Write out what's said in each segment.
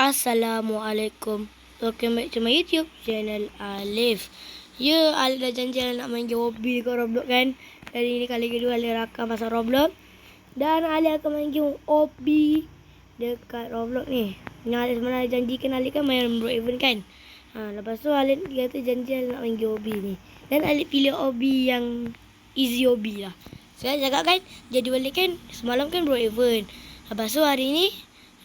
Assalamualaikum. Welcome back to my YouTube channel Alif. Ya, Alif dah janji nak main game Hobby dekat Roblox kan. Kali ni kali kedua Alif rakam pasal Roblox. Dan Alif akan main game Hobby dekat Roblox ni. Yang Alif sebenarnya janjikan Alif kan main Bro Event kan. Lepas tu Alif kata janji Alif nak main game Hobby ni. Dan Alif pilih Hobby yang easy Hobby lah. Saya cakap kan, jadual Alif kan semalam kan Bro Event. Lepas tu hari ni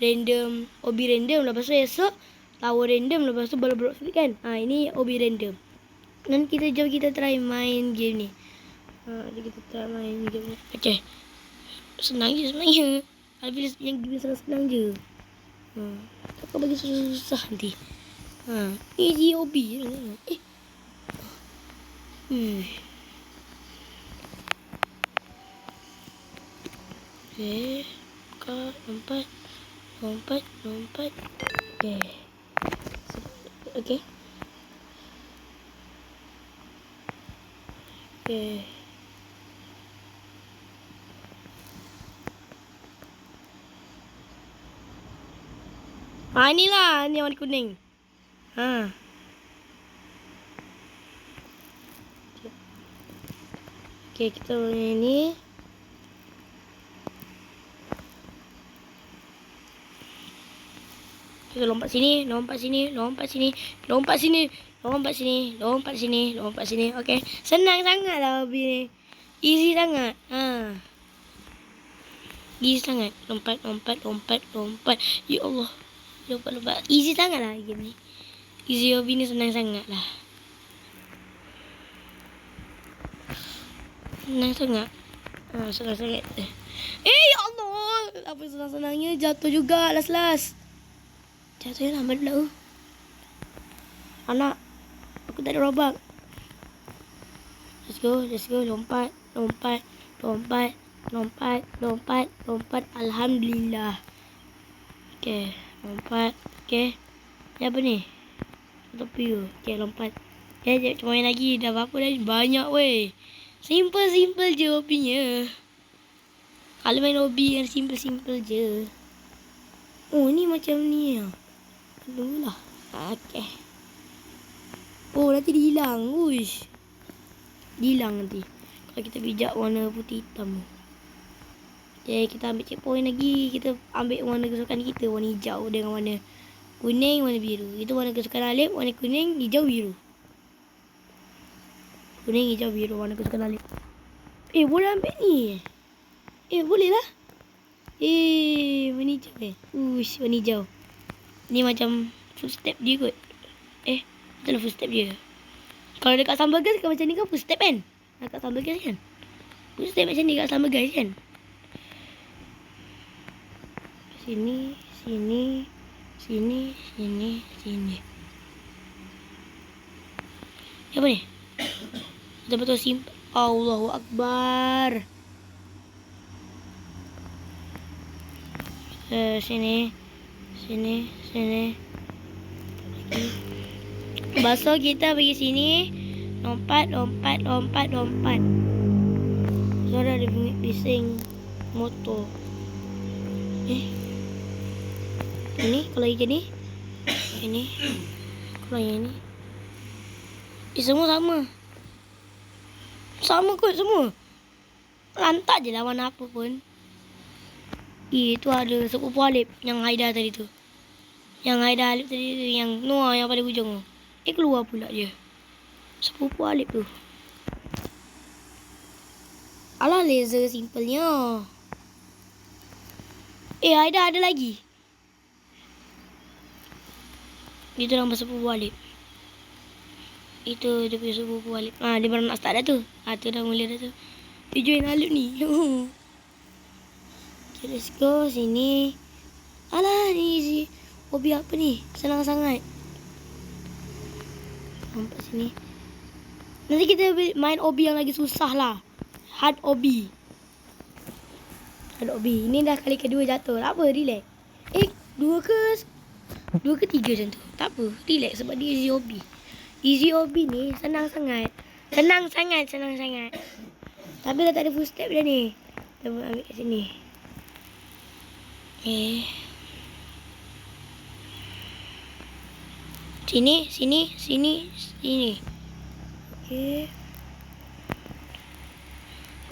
random, Hobby random. Lepas tu esok tower random. Lepas tu bola block split kan. Ini Hobby random. Dan jom kita try main game ni. Kita try main game ni. Okay. Senang je sebenarnya. Alif pilih yang game senang-senang je. Takkan bagi susah-susah nanti. Easy Hobby. Okay. Lompat. Okay. Inilah ni warna kuning. Okay, kita main ni. Kita lompat sini. Okay. Senang sangat lah Hobby ni. Easy sangat. Easy sangat. Lompat. Ya Allah. Lompat. Easy sangat lah game ni. Easy Hobby ni senang sangat lah. Senang sangat. Ya Allah. Apa senang-senangnya jatuh juga last. Jatuhnya lambat pula. Anak, aku tak ada robak. Let's go. Lompat. Alhamdulillah. Okay, lompat. Okay. Ni apa ni? Topi tu. Okay, lompat. Okay, cuma main lagi. Dah berapa dah? Banyak weh. Simple je hobinya. Kalau main hobi yang simple je. Oh, ni macam ni lah. Tunggulah. Okay. Oh, nanti dia hilang. Uish. Dia hilang nanti. Kalau kita bijak warna putih hitam. Okay, kita ambil checkpoint lagi. Kita ambil warna kesukaan kita. Warna hijau dengan warna kuning, warna biru. Itu warna kesukaan Alif. Warna kuning, hijau, biru. Kuning, hijau, biru. Warna kesukaan Alif. Boleh ambil ni. Boleh lah. Warna hijau Uish, warna hijau. Ni macam footstep dia kot. Betul lah footstep dia. Kalau dekat Samba Guys macam ni kan footstep kan? Dekat Samba Guys kan? Footstep macam ni dekat Samba Guys kan? Sini. Apa ni? Betul-betul simple. Allahu Akbar. Sini. Lepas tu kita pergi sini. Lompat. Suara ada bunyi bising motor. Ini kalau hijau ni. Ini kalau yang ni. Semua sama kot semua. Lantak je lah warna apa pun. Itu ada sepupu Alif yang Haida tadi tu. Yang Haida Alif tadi tu, yang Noah yang pada hujung tu. Keluar pula dia. Sepupu Alif tu. Alah, laser simpelnya. Haida ada lagi. Itu nama sepupu Alif. Itu dia punya sepupu Alif. Dia baru nak start dah tu. Tu dah mula dah tu. Dia join Alif ni. Okay, let's go. Sini. Alah, ni easy. Hobi apa ni? Senang sangat. Nampak sini. Nanti kita main hobi yang lagi susah lah. Hard hobi. Ini dah kali kedua jatuh. Tak apa, relax. Dua ke tiga macam tu. Tak apa, relax sebab dia easy hobi. Easy hobi ni senang sangat. Tapi dah tak ada footstep dah ni. Kita ambil kat sini. Sini, sini, sini, sini. Okey.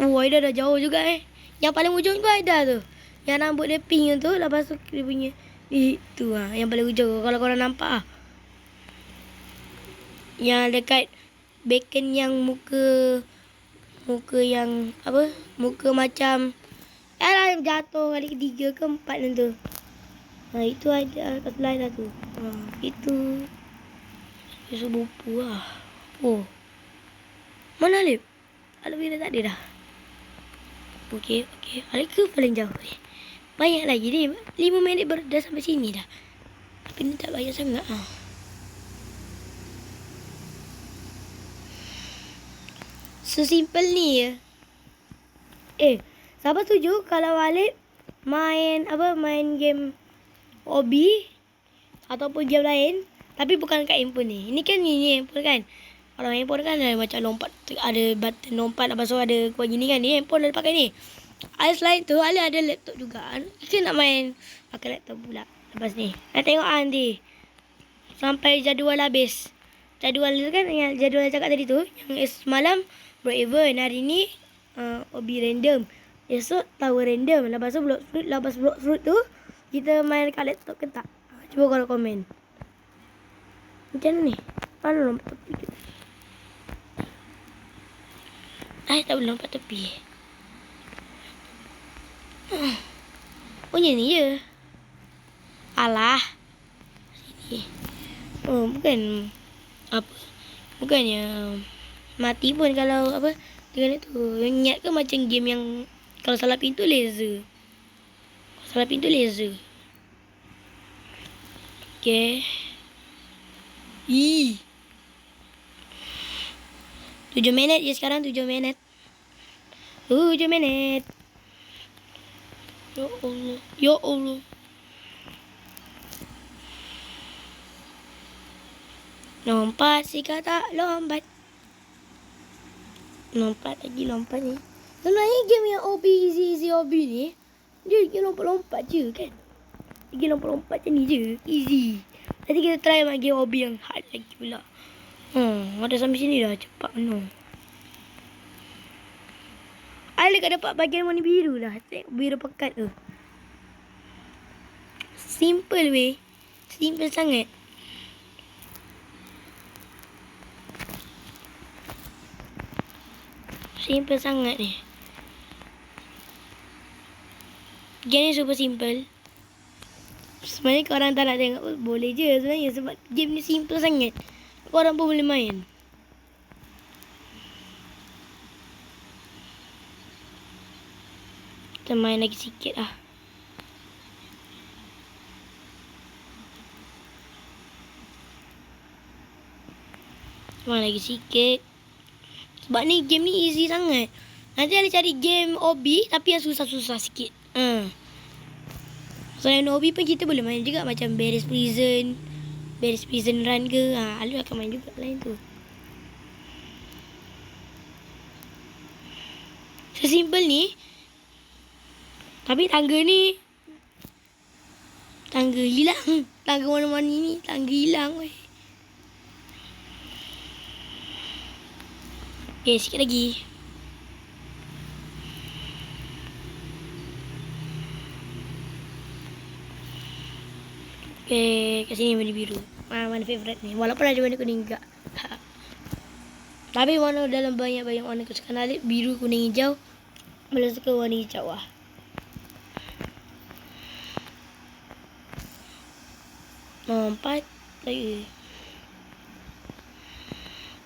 Aida dah jauh juga Yang paling ujung tu Aida tu. Yang rambut dia pink tu. Lepas tu dia punya itu yang paling ujung. Kalau korang nampak yang dekat bacon yang muka yang apa? Muka macam yang jatuh kali ketiga ke empat tu. Itu ada kat sebelah dah tu. Itu sebupu lah. Oh. Mana Alif? Alif dah tak ada dah. Okey. Alif ke paling jauh ni? Banyak lagi ni. 5 minit baru dah sampai sini dah. Tapi ni tak banyak sangat. Sesimpel ni je. Siapa setuju kalau Alif main game Obi ataupun game lain tapi bukan kat handphone ni. Ini kan ni handphone kan. Kalau handphone kan ada macam lompat, ada button lompat, lepas tu ada kuat gini kan. Ni handphone dah pakai ni. Selain tu Alif ada laptop juga. Kita nak main pakai laptop pula. Lepas ni nak tengok nanti sampai jadual habis. Jadual tu kan, yang jadual yang cakap tadi tu, yang semalam Block Event, hari ni Obi random, esok Tower random. Lepas tu Block Fruit tu kita main kat laptop ke tak? Cuba korang komen. Macam mana ni? Mana lompat tepi ke? Tak boleh lompat tepi. Oh ni je. Alah. Sini. Bukan apa. Bukannya mati pun kalau apa dengan tu. Ingat ke macam game yang kalau salah pintu laser. Salah pintu laser. Okey. 7 minit je sekarang, 7 minit. 7 minit. Ya Allah. Lompat si kata lompat. Lompat ni. Sebenarnya game yang easy OB ni, dia game lompat-lompat je kan. Game lompat-lompat macam ni je, easy. Nanti kita try main game OB yang hard lagi pula. Ada sampai sini dah, cepat no. I dekat dapat bahagian warna biru dah. Tengok biru pekat tu. Simple weh. Simple sangat. Simple sangat ni. Game ni super simple. Sebenarnya korang tak nak tengok boleh je sebenarnya, sebab game ni simple sangat. Korang pun boleh main. Kita main lagi sikit lah. Main lagi sikit. Sebab ni game ni easy sangat. Nanti ada cari game OB tapi yang susah-susah sikit. Selain OB pun kita boleh main juga, macam Barry's Prison Run ke. Alu akan main juga lain tu. Sesimpel ni. Tapi tangga ni, tangga hilang. Tangga warna-warni ni tangga hilang weh. Okay, sikit lagi. Okay, kat sini warna biru. Mana favourite ni. Walaupun ada warna kuning juga. Tapi warna dalam banyak-banyak warna kesukaan Alif, biru, kuning, hijau. Boleh suka warna hijau lah. Empat lagi.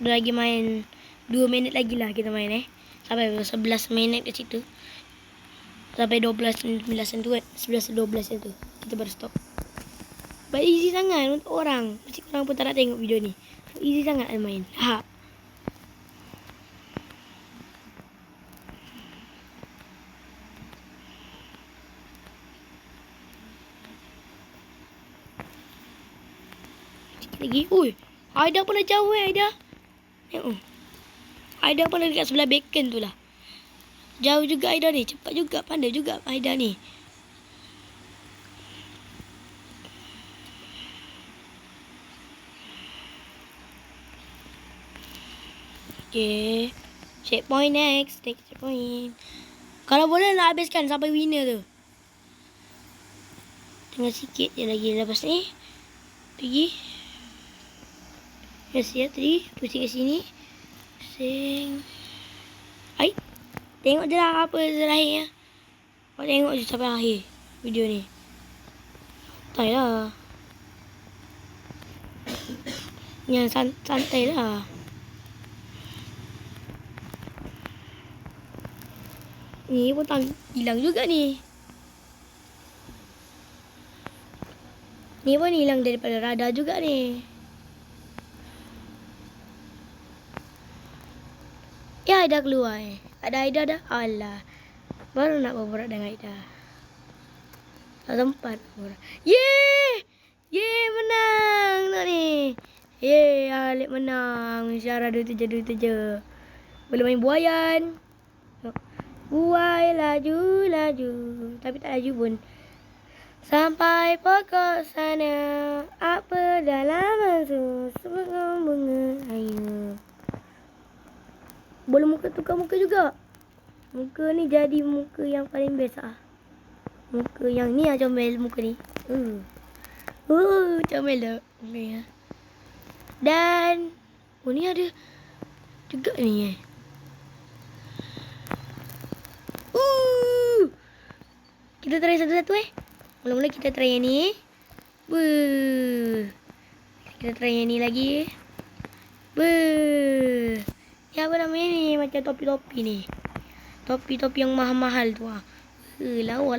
Dah lagi main 2 minit lagi lah kita main sampai 11 minit kat situ. Sampai 12, 19 tu kan. 11, 12 tu. Kita baru stop. But easy sangat untuk orang. Mesti korang pun tak nak tengok video ni. Easy sangat main. Sikit lagi. Aida pun dah jauh Aida. Tengok. Aida pun dekat sebelah bacon tu lah. Jauh juga Aida ni. Cepat juga. Pandai juga Aida ni. Okay. Checkpoint next. Next checkpoint. Kalau boleh nak habiskan sampai winner tu. Tinggal sikit je lagi lepas ni. Pergi. Yes, ya tadi. Pusing ke sini. Pusing. Ai. Tengok je lah apa terakhir ya. Kau tengok je sampai akhir video ni. Santai lah. Yang santai lah. Ni pun hilang juga ni. Ni pun hilang daripada radar juga ni. Ya, Aida keluar Ada Aida dah. Alah. Baru nak berborak dengan Aida. Tak sempat berborak. Yeay! Yeay, menang nak ni. Yeay, Alif menang. Syarah 27. Boleh main buayan. Buai laju. Tapi tak laju pun. Sampai pokok sana. Apa dalam semua bunga ayu. Boleh tukar muka juga. Muka ni jadi muka yang paling best ah. Muka yang ni lah comel muka ni. Comel dah. Okay. Dan ni ada juga ni Kita try satu-satu Mula-mula kita try yang ni. Kita try yang ni lagi. Ni apa namanya ni? Macam topi-topi ni. Topi-topi yang mahal-mahal tu lawa.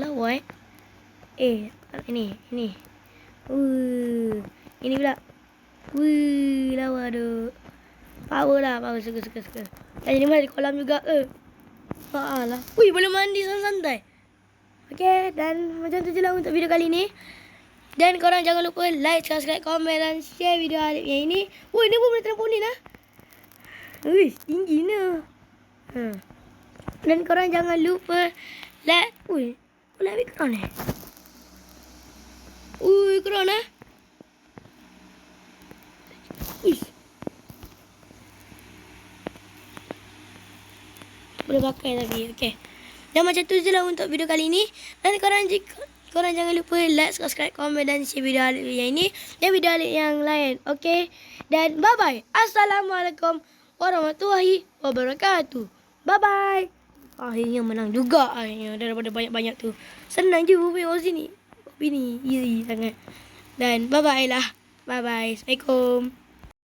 Ini. Ini pula. Lawa tu. Power lah. Suka. Dan ini mah di kolam juga lah. Boleh mandi santai. Okay, dan macam tu je lah untuk video kali ni. Dan korang jangan lupa like, subscribe, komen dan share video Alif yang ini. Ni pun boleh trampolin lah. Tinggi ni. Dan korang jangan lupa like. Boleh ambil crown crown boleh pakai tapi. Okay. Dan macam tu je lah untuk video kali ni. Dan korang jangan lupa like, subscribe, komen dan share video Alif yang ini dan video Alif yang lain. Okay. Dan bye-bye. Assalamualaikum warahmatullahi wabarakatuh. Bye-bye. Akhirnya menang juga daripada banyak-banyak tu. Senang je tengok sini. Kopi ni easy sangat. Dan bye-bye lah. Bye-bye. Assalamualaikum.